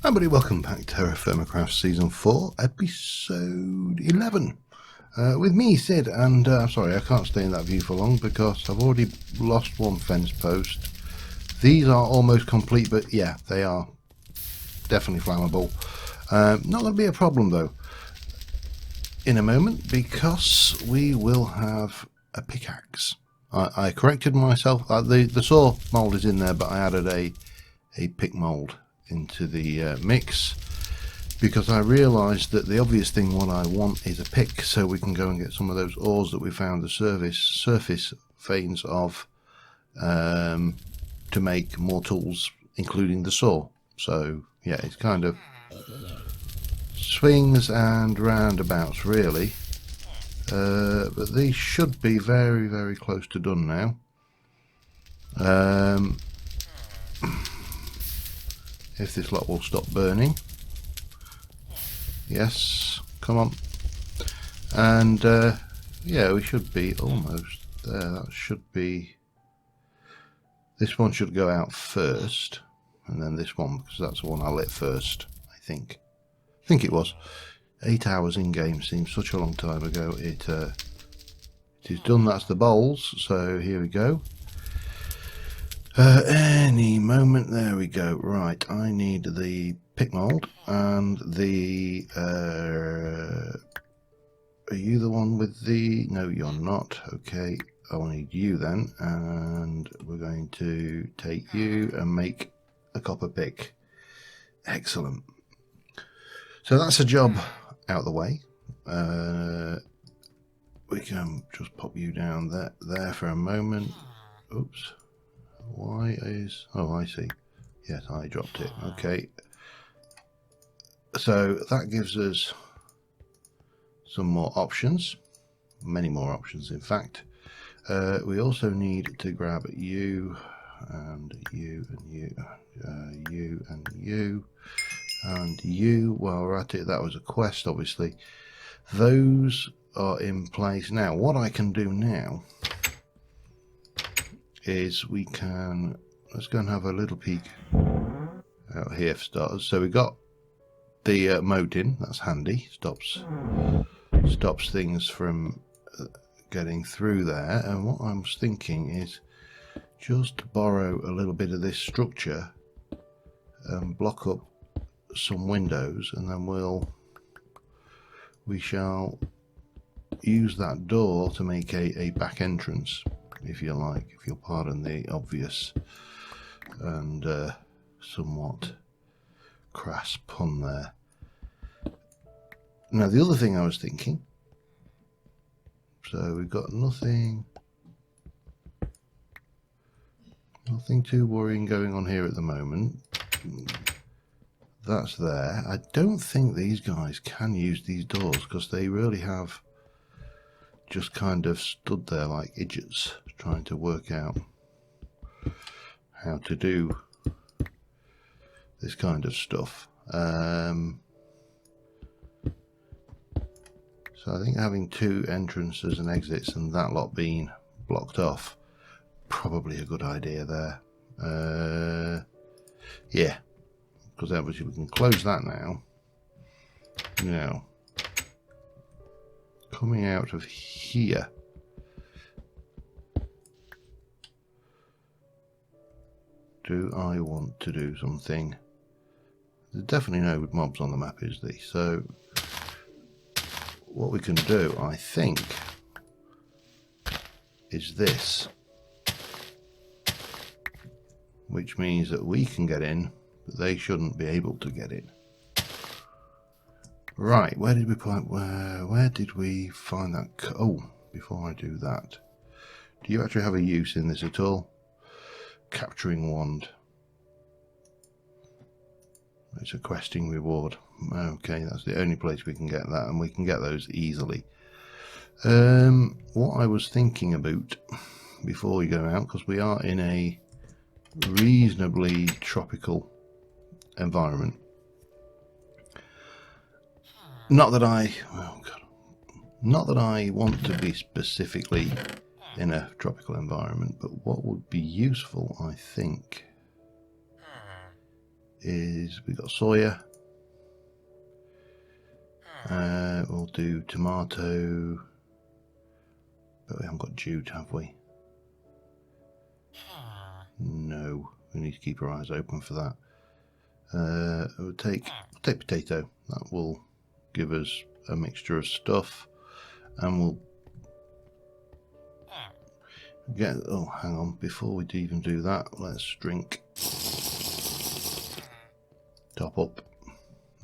Everybody, welcome back to TerraFirmaCraft Season 4, Episode 11. With me, Sid, and I'm sorry, I can't stay in that view for long because I've already lost one fence post. These are almost complete, but yeah, they are definitely flammable. Not going to be a problem though in a moment because we will have a pickaxe. I corrected myself. The saw mould is in there, but I added a pick mould into the mix because I realised that the obvious thing what I want is a pick so we can go and get some of those ores that we found the surface veins of to make more tools, including the saw. So yeah, it's kind of swings and roundabouts really, but these should be very, very close to done now. If this lot will stop burning. Yes, come on. And yeah, we should be almost there. That should be, this one should go out first, and then this one, because that's the one I lit first, I think it was. 8 hours in game seems such a long time ago. It is done. That's the bowls, so here we go. Any moment, there we go. Right, I need the pick mold and the are you the one with the, no you're not, okay, I'll need you then, and we're going to take you and make a copper pick. Excellent. So that's a job out the way. We can just pop you down there for a moment. Oops. Why is, oh I see, yes, I dropped it. Okay, so that gives us some more options, many more options in fact. We also need to grab you and you and you, you and you and you. While we're at it, that was a quest obviously. Those are in place. Now what I can do now is we can, let's go and have a little peek out here for starters. So we got the mode in, that's handy, stops things from getting through there. And what I'm thinking is just borrow a little bit of this structure and block up some windows, and then we shall use that door to make a back entrance, if you like, if you'll pardon the obvious and somewhat crass pun there. Now the other thing I was thinking, so we've got nothing too worrying going on here at the moment. That's there. I don't think these guys can use these doors because they really have just kind of stood there like idiots trying to work out how to do this kind of stuff. So I think having 2 entrances and exits and that lot being blocked off, probably a good idea there. Yeah, because obviously we can close that now. Now, coming out of here, do I want to do something? There's definitely no mobs on the map, is there? So what we can do, I think, is this, which means that we can get in, but they shouldn't be able to get in. Right, where did we find, where did we find that? Oh, before I do that, do you actually have a use in this at all? Capturing wand. It's a questing reward. Okay, that's the only place we can get that, and we can get those easily. What I was thinking about before we go out, because we are in a reasonably tropical environment. Not that I want to be specifically in a tropical environment, but what would be useful, I think, is we got soya. We'll do tomato, but we haven't got jute, have we? No, we need to keep our eyes open for that. We'll take potato. That will give us a mixture of stuff, and we'll get. Oh, hang on! Before we even do that, let's drink. Top up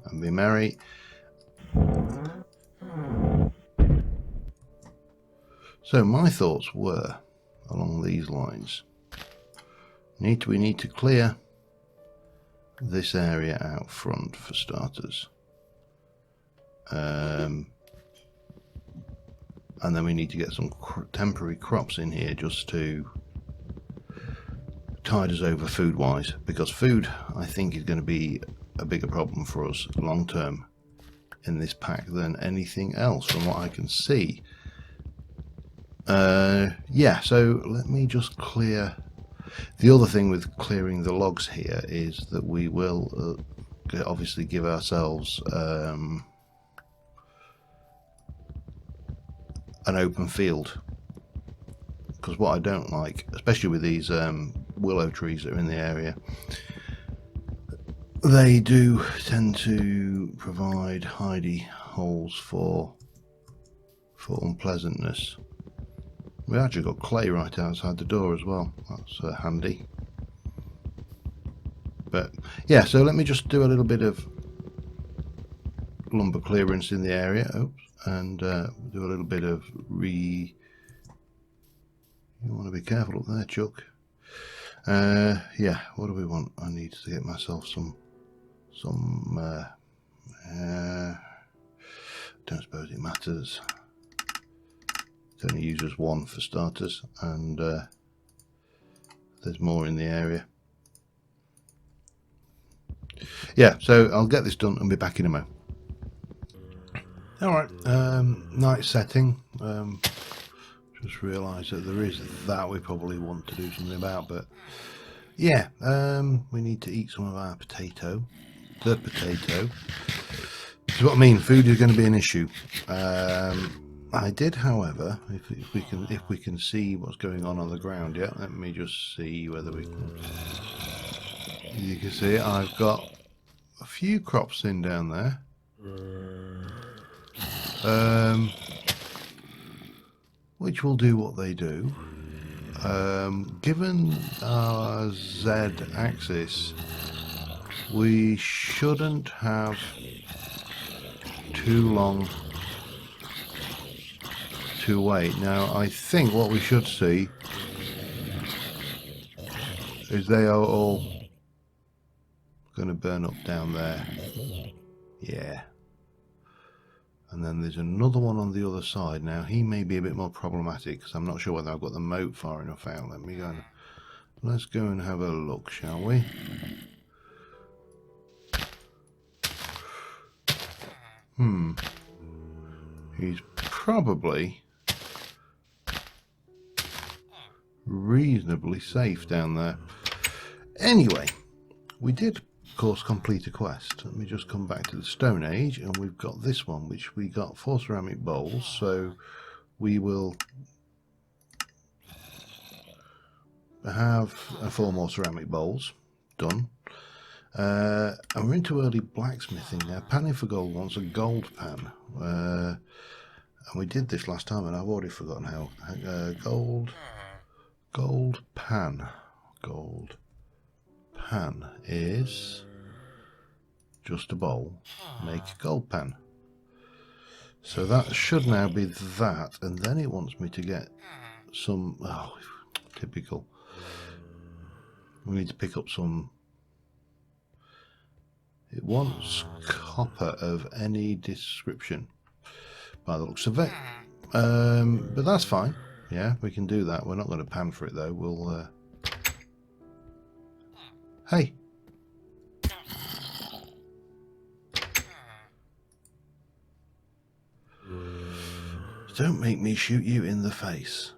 and be merry. So my thoughts were along these lines. We need to clear this area out front for starters, and then we need to get some temporary crops in here just to tide us over food wise, because food I think is going to be a bigger problem for us long term in this pack than anything else from what I can see. Yeah, so let me just clear. The other thing with clearing the logs here is that we will obviously give ourselves an open field, because what I don't like, especially with these willow trees that are in the area, they do tend to provide hidey holes for unpleasantness. We actually got clay right outside the door as well. That's handy. But yeah, so let me just do a little bit of lumber clearance in the area. Oops, and do a little bit of You want to be careful up there, Chuck. Yeah, what do we want? I need to get myself some don't suppose it matters. It only uses one for starters, and there's more in the area. Yeah, so I'll get this done and be back in a moment. Alright, night setting. Just realised that there is that we probably want to do something about, but yeah, we need to eat some of our potato. The potato. So what I mean, food is going to be an issue. I did, however, if we can see what's going on the ground. Yeah, let me just see whether we can. You can see I've got a few crops in down there. Which will do what they do. Given our Z axis, we shouldn't have too long to wait. Now I think what we should see is they are all going to burn up down there. Yeah. And then there's another one on the other side. Now he may be a bit more problematic because I'm not sure whether I've got the moat far enough out. Let's go and have a look, shall we? He's probably reasonably safe down there. Anyway, we did of course complete a quest. Let me just come back to the Stone Age, and we've got this one, which we got 4 ceramic bowls, so we will have 4 more ceramic bowls done. And we're into early blacksmithing now. Panning for Gold wants a gold pan, and we did this last time and I've already forgotten how. Gold pan is just a bowl. Make a gold pan. So that should now be that, and then it wants me to get some. Oh, typical. We need to pick up some. It wants copper of any description, by the looks of it. But that's fine. Yeah, we can do that. We're not going to pan for it though. We'll. Hey. Don't make me shoot you in the face.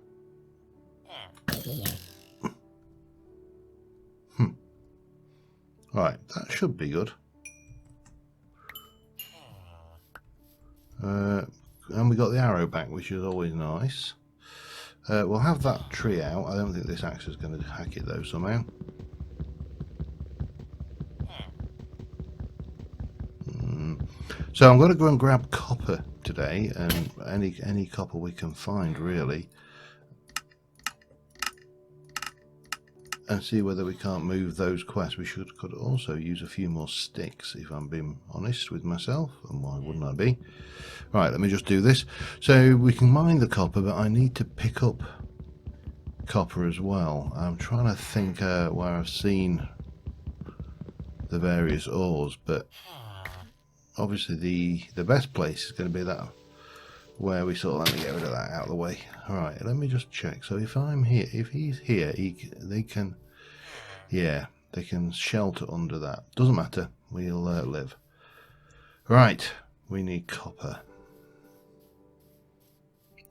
Right, that should be good. And we got the arrow back, which is always nice. We'll have that tree out. I don't think this axe is going to hack it though somehow. So I'm going to go and grab copper today, and any copper we can find really, and see whether we can't move those quests. We could also use a few more sticks, if I'm being honest with myself, and why wouldn't I be? Right, let me just do this. So we can mine the copper, but I need to pick up copper as well. I'm trying to think where I've seen the various ores, but obviously the best place is going to be that where we sort of, let me get rid of that out of the way. All right, let me just check. So if I'm here, if he's here, they can, yeah, they can shelter under that. Doesn't matter, we'll live. Right, we need copper,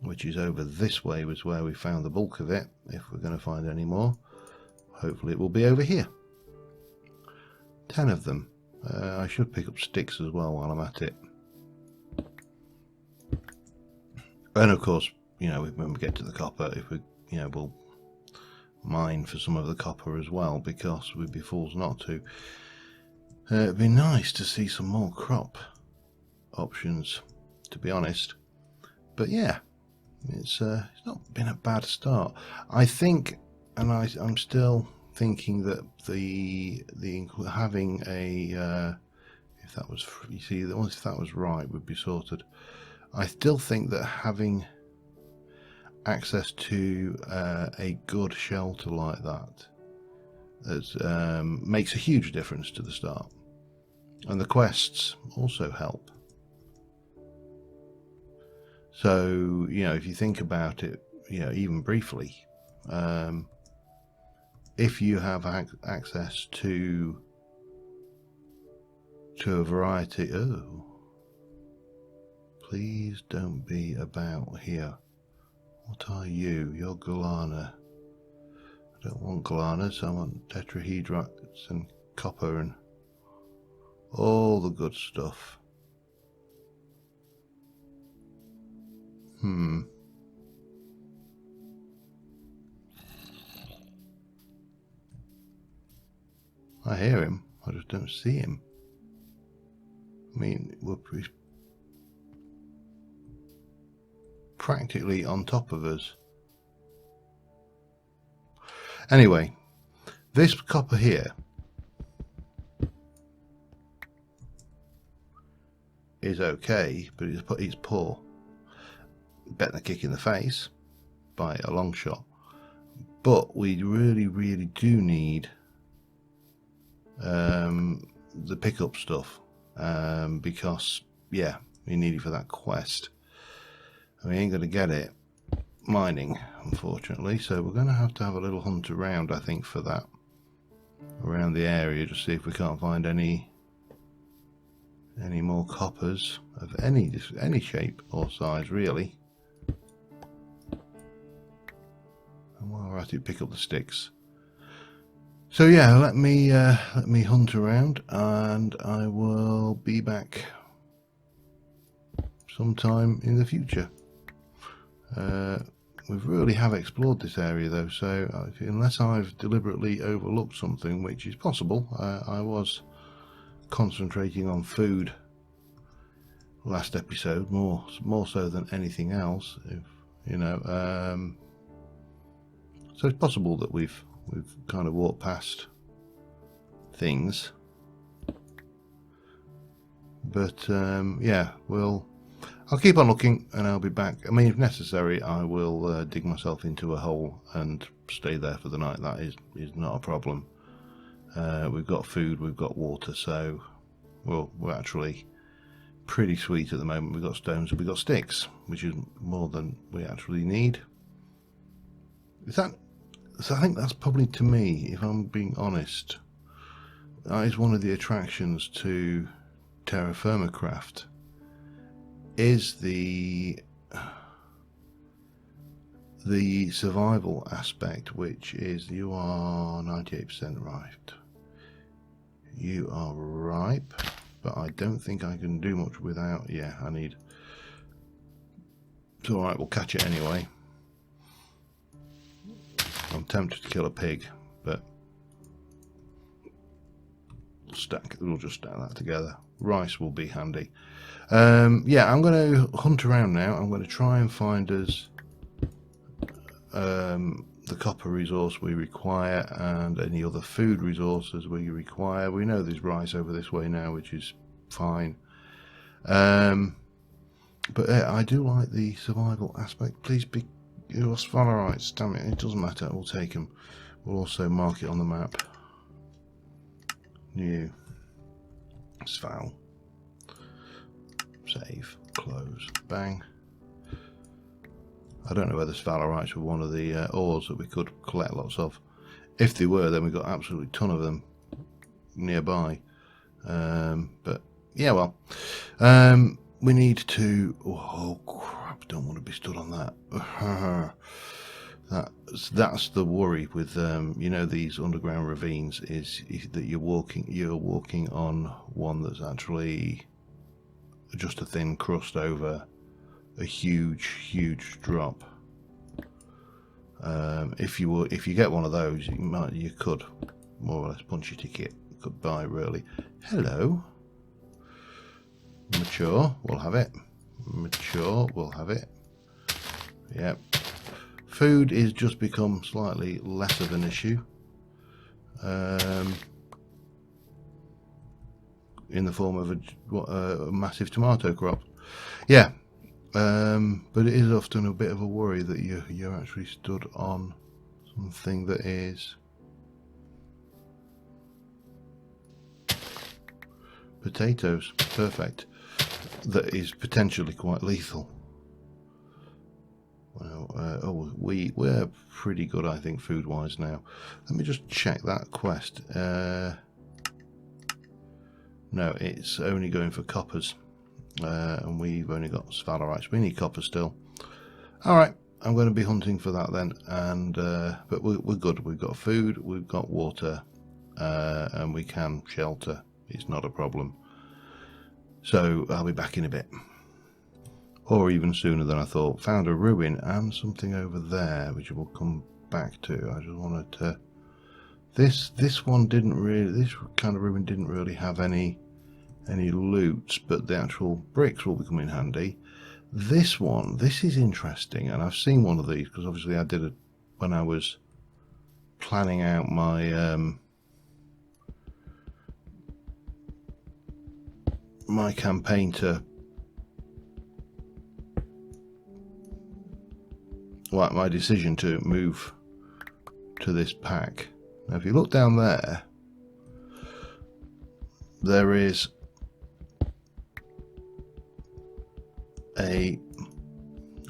which is over this way, was where we found the bulk of it. If we're going to find any more, hopefully it will be over here. 10 of them. I should pick up sticks as well while I'm at it. And of course, you know, when we get to the copper, if we, you know, we'll mine for some of the copper as well, because we'd be fools not to. It'd be nice to see some more crop options, to be honest. But yeah, it's not been a bad start. I think, and I'm still thinking that the having a if that was, you see, if that was right, would be sorted. I still think that having access to a good shelter like that makes a huge difference to the start, and the quests also help. So, you know, if you think about it, you know, even briefly, if you have access to a variety, oh, please don't be about here. What are you? You're Galana. I don't want Galanas, I want tetrahedrites and copper and all the good stuff. I hear him, I just don't see him. I mean, we're practically on top of us. Anyway, this copper here is okay, but it's poor. Better than a kick in the face by a long shot. But we really do need the pickup stuff, because yeah, we need it for that quest. We ain't going to get it mining, unfortunately, so we're going to have a little hunt around, I think, for that, around the area, to see if we can't find any more coppers of any shape or size, really. And while we're at it, pick up the sticks. So yeah, let me hunt around, and I will be back sometime in the future. We really have explored this area though, so unless I've deliberately overlooked something, which is possible, I was concentrating on food last episode more so than anything else, if you know. So it's possible that we've kind of walked past things, but yeah, I'll keep on looking, and I'll be back. I mean, if necessary, I will dig myself into a hole and stay there for the night. That is not a problem. We've got food, we've got water, so we're actually pretty sweet at the moment. We've got stones and we've got sticks, which is more than we actually need. So I think that's probably, to me, if I'm being honest, that is one of the attractions to TerraFirmaCraft, is the survival aspect, which is, you are 98% right. You are ripe, but I don't think I can do much without... Yeah, I need... It's alright, we'll catch it anyway. I'm tempted to kill a pig, but we'll just stack that together. Rice will be handy. Yeah, I'm going to hunt around now. I'm going to try and find us the copper resource we require and any other food resources we require. We know there's rice over this way now, which is fine. But I do like the survival aspect. Please be your sphalerites. Damn it, it doesn't matter. We'll take them. We'll also mark it on the map. New sphaler. Save. Close. Bang. I don't know whether sphalerites were one of the ores that we could collect lots of. If they were, then we got absolutely a ton of them nearby. But yeah, well, we need to... Oh crap! Don't want to be stood on that. That's the worry with you know, these underground ravines, is that you're walking on one that's actually just a thin crust over a huge drop. If you get one of those, you could more or less punch your ticket goodbye, really. Hello. Mature, we'll have it. Mature, we'll have it. Yep. Food is just become slightly less of an issue. In the form of a massive tomato crop. Yeah. But it is often a bit of a worry that you're actually stood on something that is potatoes. Perfect. That is potentially quite lethal. Well, we're pretty good, I think, food-wise now. Let me just check that quest. No, it's only going for coppers. And we've only got sphalerites. We need copper still. Alright, I'm going to be hunting for that then. And but we're good. We've got food, we've got water, and we can shelter. It's not a problem. So I'll be back in a bit. Or even sooner than I thought. Found a ruin and something over there, which we'll come back to. I just wanted to... This one didn't really... This kind of ruin didn't really have any loot, but the actual bricks will come in handy. This one, this is interesting, and I've seen one of these because obviously I did it when I was planning out my my campaign to my decision to move to this pack. Now if you look down there, there is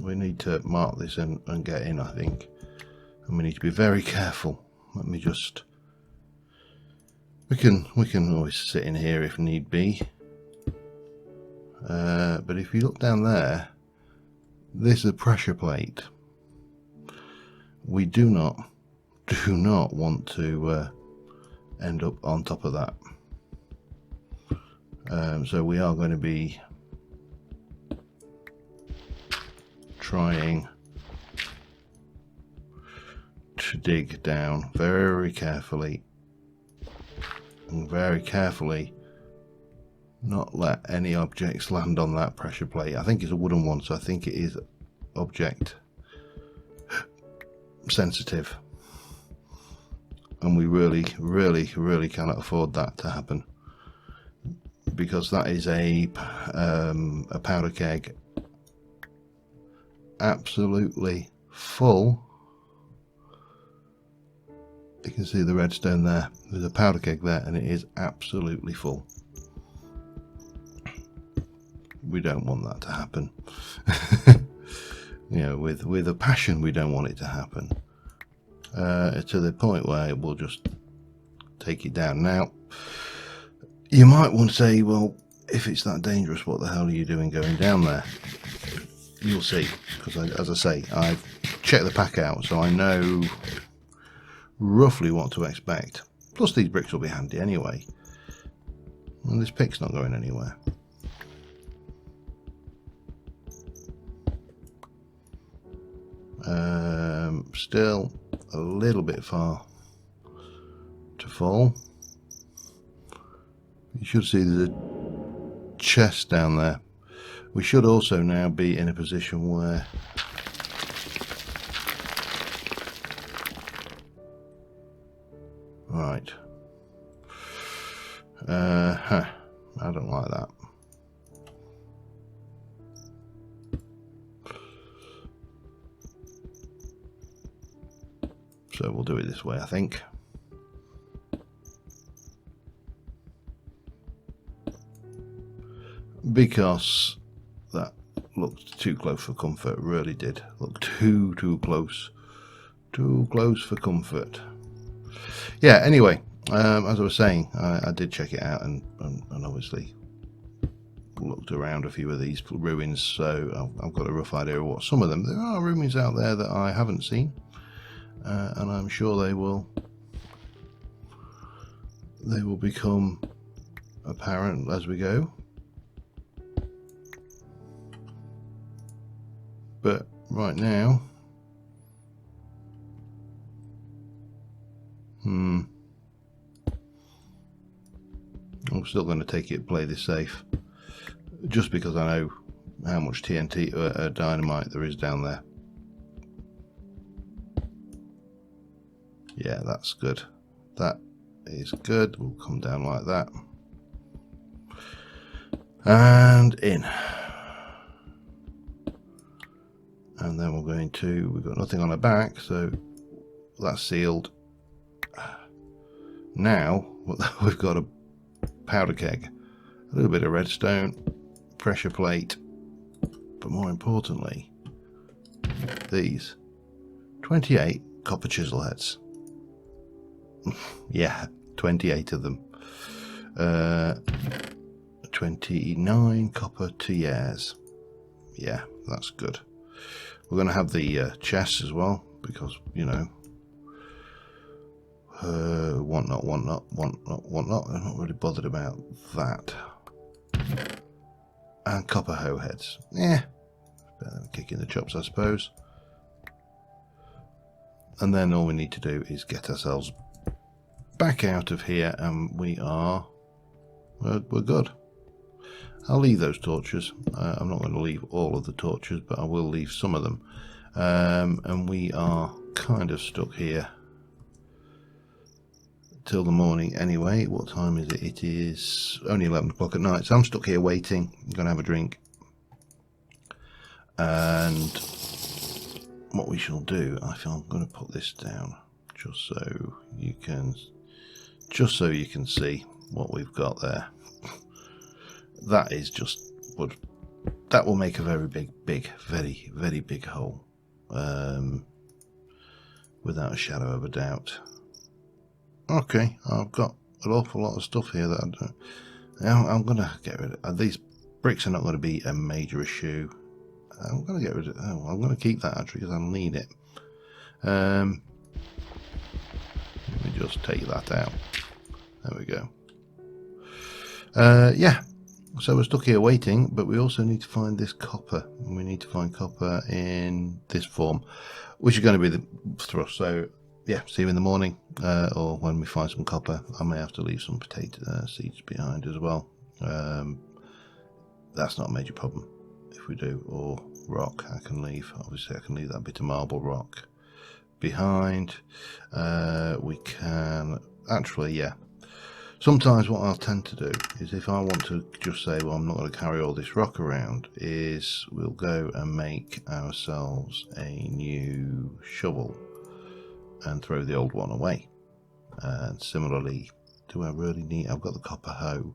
we need to mark this and get in, I think, and we need to be very careful. Let me just... we can always sit in here if need be, but if you look down there, this is a pressure plate. We do not want to end up on top of that. So we are going to be trying to dig down very carefully and not let any objects land on that pressure plate. I think it's a wooden one, so I think it is object sensitive, and we really cannot afford that to happen, because that is a powder keg absolutely full. You can see the redstone there. There's a powder keg there, and it is absolutely full. We don't want that to happen. You know, with a passion, we don't want it to happen to the point where it will just take it down. Now, you might want to say, well, if it's that dangerous, what the hell are you doing going down there? You'll see, because as I say, I've checked the pack out, so I know roughly what to expect. Plus these bricks will be handy anyway. And this pick's not going anywhere. Still a little bit far to fall. You should see there's a chest down there. We should also now be in a position where right. I don't like that. So we'll do it this way, I think. Because that looked too close for comfort, really did. Look too close. Too close for comfort. Yeah, anyway, as I was saying, I did check it out and obviously looked around a few of these ruins, so I've got a rough idea of what some of them. There are ruins out there that I haven't seen, and I'm sure they will become apparent as we go. But right now, I'm still going to play this safe, just because I know how much TNT dynamite there is down there. Yeah, that's good. That is good. We'll come down like that. And in. And then we're going to, we've got nothing on our back, so that's sealed. Now, we've got a powder keg, a little bit of redstone, pressure plate, but more importantly, these 28 copper chisel heads. Yeah, 28 of them. 29 copper tiers. Yeah, that's good. We're going to have the chests as well, because, you know, whatnot. I'm not really bothered about that. And copper hoe heads. Yeah, kicking the chops, I suppose. And then all we need to do is get ourselves back out of here, and we're good. I'll leave those torches. I'm not going to leave all of the torches, but I will leave some of them. And we are kind of stuck here till the morning anyway. What time is it? It is only 11 o'clock at night, so I'm stuck here waiting. I'm going to have a drink. And what we shall do, I feel I'm going to put this down just so you can see what we've got there. That is just wood. That will make a very very big hole, without a shadow of a doubt. Okay, I've got an awful lot of stuff here that I don't. I'm going to get rid of. These bricks are not going to be a major issue. I'm going to get rid of. Oh, I'm going to keep that actually because I'll need it. Let me just take that out. There we go. Yeah. So we're stuck here waiting, but we also need to find this copper. We need to find copper in this form, which is going to be the thrust. So yeah, see you in the morning, or when we find some copper. I may have to leave some potato seeds behind as well. That's not a major problem if we do. Or rock, I can leave. Obviously, I can leave that bit of marble rock behind. We can actually, yeah. Sometimes what I'll tend to do is, if I want to just say, well, I'm not going to carry all this rock around, is we'll go and make ourselves a new shovel and throw the old one away. And similarly, do I really need, I've got the copper hoe,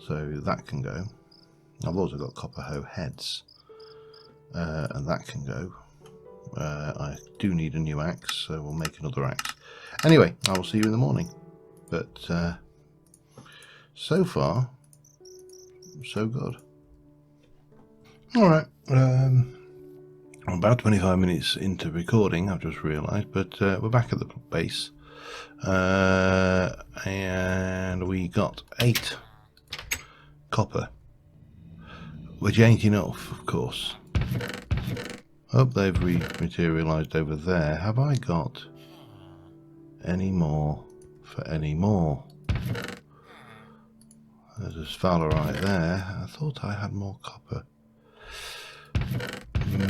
so that can go. I've also got copper hoe heads, and that can go. I do need a new axe, so we'll make another axe. Anyway, I will see you in the morning. But so far, so good. Alright, I'm about 25 minutes into recording, I've just realised, but we're back at the base. And we got 8 copper, which ain't enough, of course. Hope they've rematerialized over there. Have I got any more for any more? There's a sphalerite there. I thought I had more copper.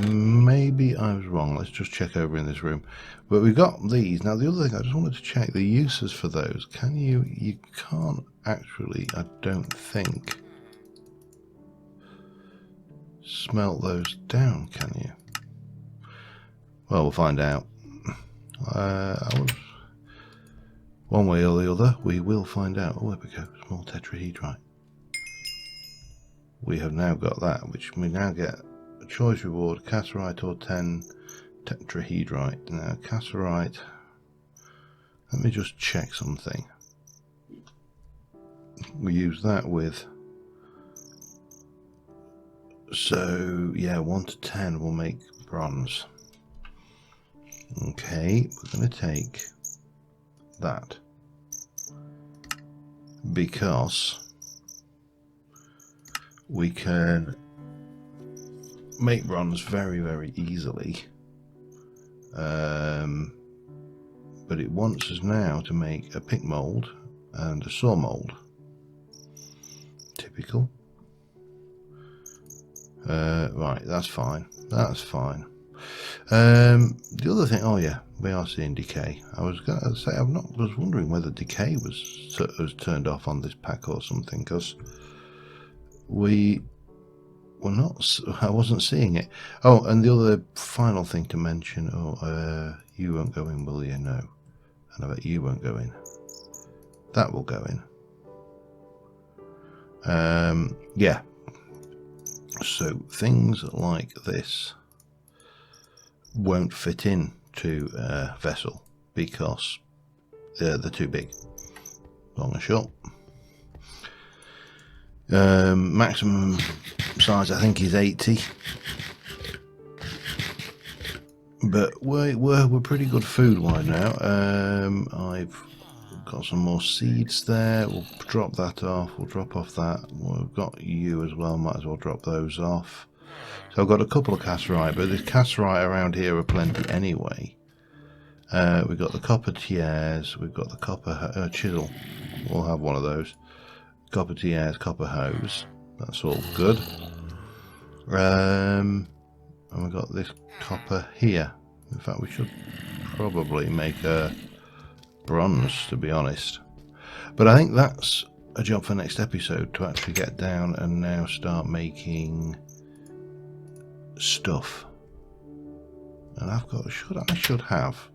Maybe I was wrong. Let's just check over in this room. But we've got these. Now the other thing, I just wanted to check the uses for those. Can you can't actually, I don't think, smelt those down, can you? Well, we'll find out. One way or the other, we will find out. Oh, there we go. Small tetrahedrite. We have now got that, which we now get a choice reward, cassiterite or 10 tetrahedrite. Now, cassiterite, let me just check something. We use that with, so yeah, 1 to 10 will make bronze. Okay, we're going to take that because we can make bronze very, very easily, but it wants us now to make a pick mold and a saw mold. Typical. Right, that's fine. That's fine. The other thing, oh yeah, we are seeing decay. I was going to say, was wondering whether decay was turned off on this pack or something, because we were not. I wasn't seeing it. Oh, and the other final thing to mention. Oh, you won't go in, will you? No, and I bet you won't go in. That will go in. Yeah. So things like this won't fit in to a vessel because they're too big. Long and short. Maximum size I think is 80, but we're pretty good food wise now. I've got some more seeds there. We'll drop that off. We'll drop off that. We've got you as well. Might as well drop those off. So I've got a couple of cassiterite, but the cassiterite around here are plenty anyway. We've got the copper tiers. We've got the copper chisel. We'll have one of those. Copper tiers, copper hose. That's all good. And we've got this copper here. In fact, we should probably make a bronze, to be honest. But I think that's a job for next episode, to actually get down and now start making stuff. And I've got, I should have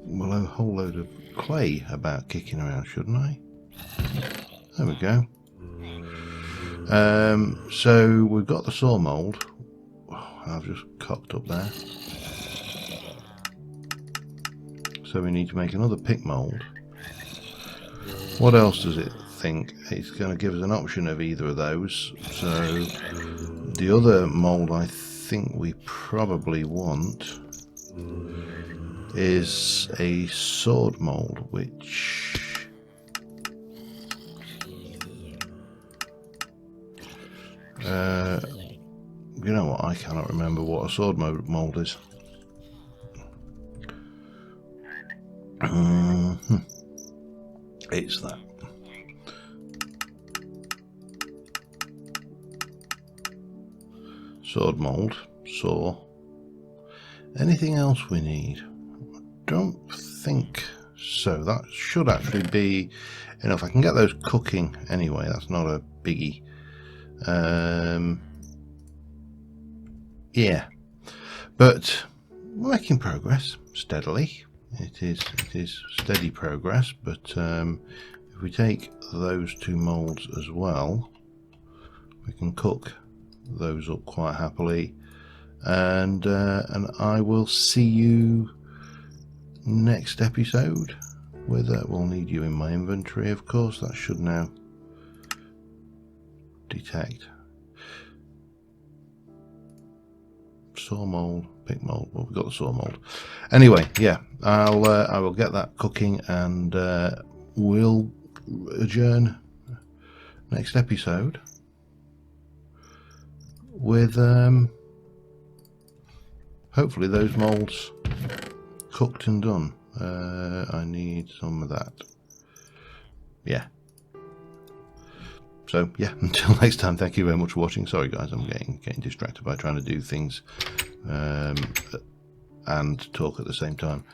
well, a whole load of clay about kicking around, shouldn't I? There we go. So we've got the saw mold. Oh, I've just cocked up there. So we need to make another pick mold. What else does it think? It's going to give us an option of either of those. So the other mold I think we probably want is a sword mold, which you know what, I cannot remember what a sword mold is. It's that. Sword mold, saw. Anything else we need? Don't think so. That should actually be enough. I can get those cooking anyway. That's not a biggie. Yeah, but we're making progress steadily. It is steady progress. But if we take those two molds as well, we can cook those up quite happily. And I will see you next episode. With that, we'll need you in my inventory, of course. That should now detect saw mold, pick mold. Well, we've got the saw mold. Anyway, yeah, I will get that cooking, and we'll adjourn next episode with hopefully those moulds cooked and done. I need some of that. Yeah. So yeah, until next time, thank you very much for watching. Sorry guys, I'm getting distracted by trying to do things and talk at the same time.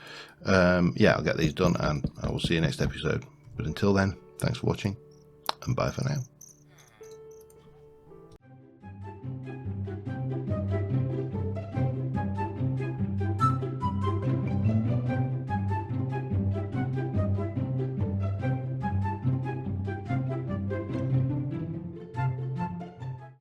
Yeah, I'll get these done and I will see you next episode. But until then, thanks for watching and bye for now.